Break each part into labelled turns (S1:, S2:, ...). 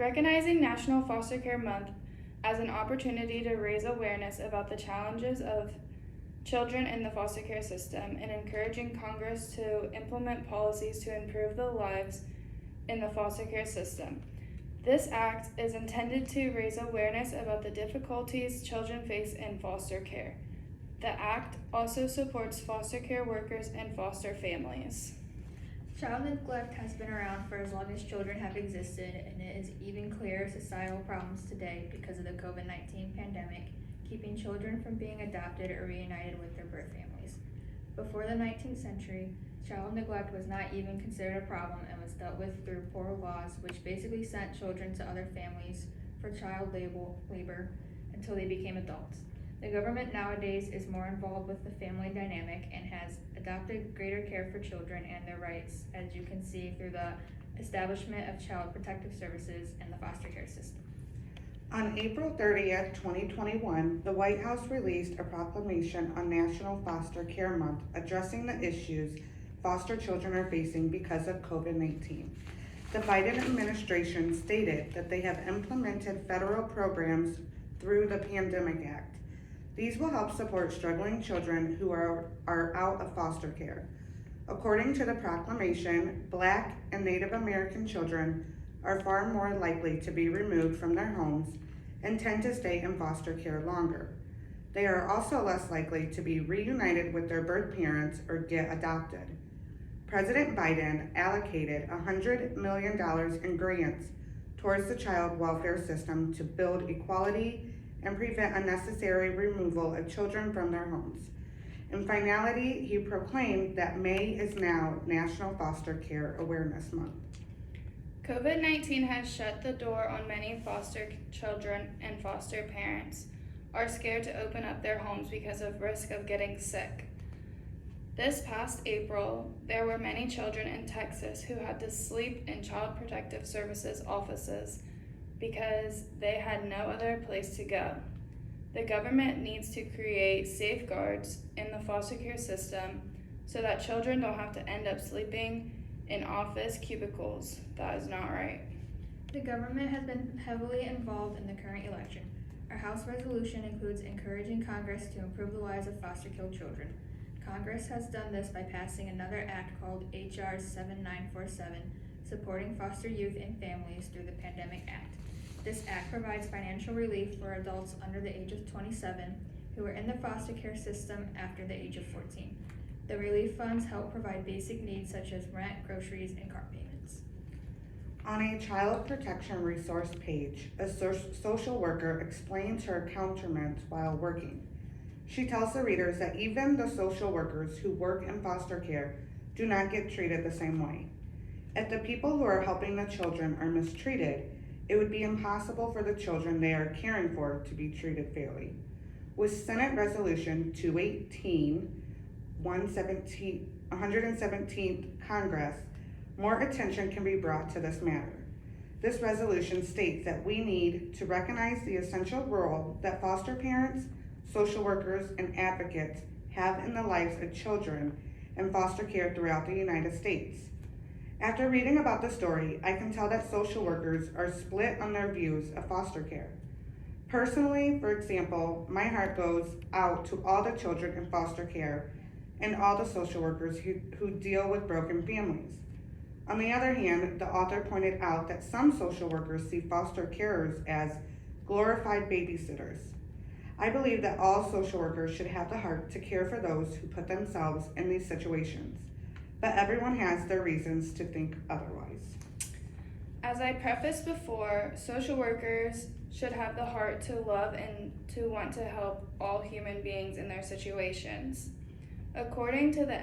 S1: Recognizing National Foster Care Month as an opportunity to raise awareness about the challenges of children in the foster care system and encouraging Congress to implement policies to improve the lives in the foster care system. This act is intended to raise awareness about the difficulties children face in foster care. The act also supports foster care workers and foster families.
S2: Child neglect has been around for as long as children have existed, and it is even clearer societal problems today because of the COVID-19 pandemic, keeping children from being adopted or reunited with their birth families. Before the 19th century, child neglect was not even considered a problem and was dealt with through poor laws, which basically sent children to other families for child labor until they became adults. The government nowadays is more involved with the family dynamic and has adopted greater care for children and their rights, as you can see through the establishment of child protective services and the foster care system.
S3: On April 30th, 2021, the White House released a proclamation on National Foster Care Month addressing the issues foster children are facing because of COVID-19. The Biden administration stated that they have implemented federal programs through the Pandemic Act. These will help support struggling children who are out of foster care. According to the proclamation, Black and Native American children are far more likely to be removed from their homes and tend to stay in foster care longer. They are also less likely to be reunited with their birth parents or get adopted. President Biden allocated $100 million in grants towards the child welfare system to build equality and prevent unnecessary removal of children from their homes. In finality, he proclaimed that May is now National Foster Care Awareness Month.
S1: COVID-19 has shut the door on many foster children, and foster parents are scared to open up their homes because of risk of getting sick. This past April, there were many children in Texas who had to sleep in Child Protective Services offices because they had no other place to go. The government needs to create safeguards in the foster care system so that children don't have to end up sleeping in office cubicles. That is not right.
S2: The government has been heavily involved in the current election. Our House resolution includes encouraging Congress to improve the lives of foster care children. Congress has done this by passing another act called H.R. 7947, supporting foster youth and families through the Pandemic Act. This act provides financial relief for adults under the age of 27 who are in the foster care system after the age of 14. The relief funds help provide basic needs such as rent, groceries, and car payments.
S3: On a child protection resource page, a social worker explains her accoutrements while working. She tells the readers that even the social workers who work in foster care do not get treated the same way. If the people who are helping the children are mistreated, it would be impossible for the children they are caring for to be treated fairly. With Senate Resolution 218, 117th Congress, more attention can be brought to this matter. This resolution states that we need to recognize the essential role that foster parents, social workers, and advocates have in the lives of children in foster care throughout the United States. After reading about the story, I can tell that social workers are split on their views of foster care. Personally, for example, my heart goes out to all the children in foster care and all the social workers who deal with broken families. On the other hand, the author pointed out that some social workers see foster carers as glorified babysitters. I believe that all social workers should have the heart to care for those who put themselves in these situations, but everyone has their reasons to think otherwise.
S1: As I prefaced before, social workers should have the heart to love and to want to help all human beings in their situations. According to the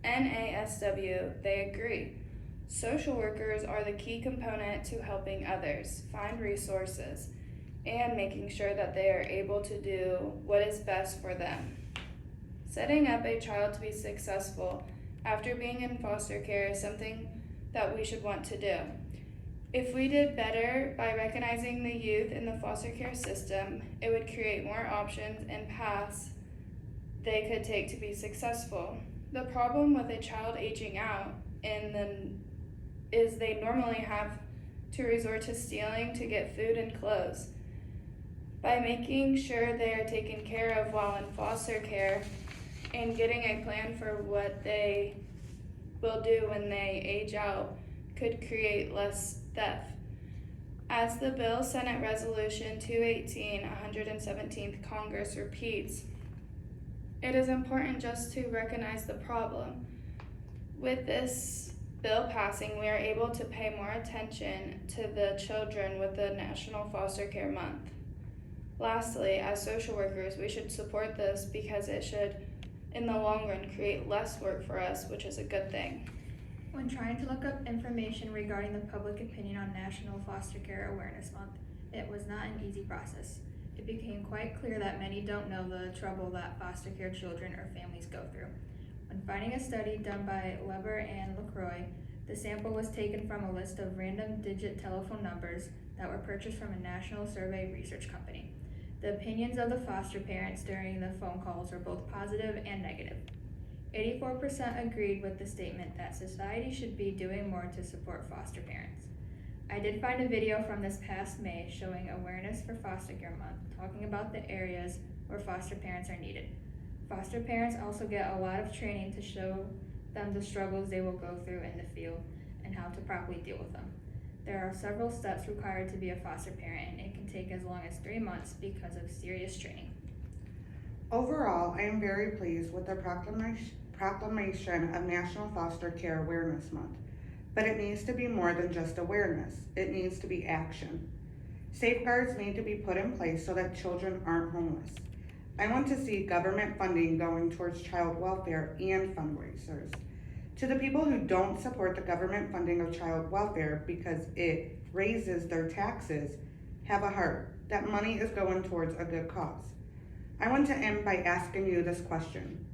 S1: NASW, they agree. Social workers are the key component to helping others find resources and making sure that they are able to do what is best for them. Setting up a child to be successful after being in foster care is something that we should want to do. If we did better by recognizing the youth in the foster care system, it would create more options and paths they could take to be successful. The problem with a child aging out is they normally have to resort to stealing to get food and clothes. By making sure they are taken care of while in foster care and getting a plan for what they will do when they age out could create less theft. As the bill Senate Resolution 218, 117th Congress repeats, it is important just to recognize the problem. With this bill passing, we are able to pay more attention to the children with the National Foster Care Month. Lastly, as social workers, we should support this because it should, in the long run, create less work for us, which is a good thing.
S2: When trying to look up information regarding the public opinion on National Foster Care Awareness Month, it was not an easy process. It became quite clear that many don't know the trouble that foster care children or families go through. When finding a study done by Weber and LaCroix, the sample was taken from a list of random digit telephone numbers that were purchased from a national survey research company. The opinions of the foster parents during the phone calls were both positive and negative. 84% agreed with the statement that society should be doing more to support foster parents. I did find a video from this past May showing Awareness for Foster Care Month, talking about the areas where foster parents are needed. Foster parents also get a lot of training to show them the struggles they will go through in the field and how to properly deal with them. There are several steps required to be a foster parent, and it can take as long as 3 months because of serious training.
S3: Overall, I am very pleased with the proclamation of National Foster Care Awareness Month, but it needs to be more than just awareness. It needs to be action. Safeguards need to be put in place so that children aren't homeless. I want to see government funding going towards child welfare and fundraisers. To the people who don't support the government funding of child welfare because it raises their taxes, have a heart. That money is going towards a good cause. I want to end by asking you this question.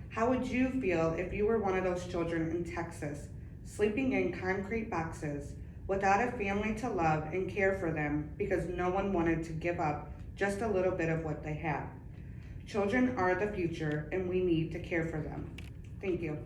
S3: How would you feel if you were one of those children in Texas, sleeping in concrete boxes, without a family to love and care for them because no one wanted to give up just a little bit of what they have? Children are the future, and we need to care for them. Thank you.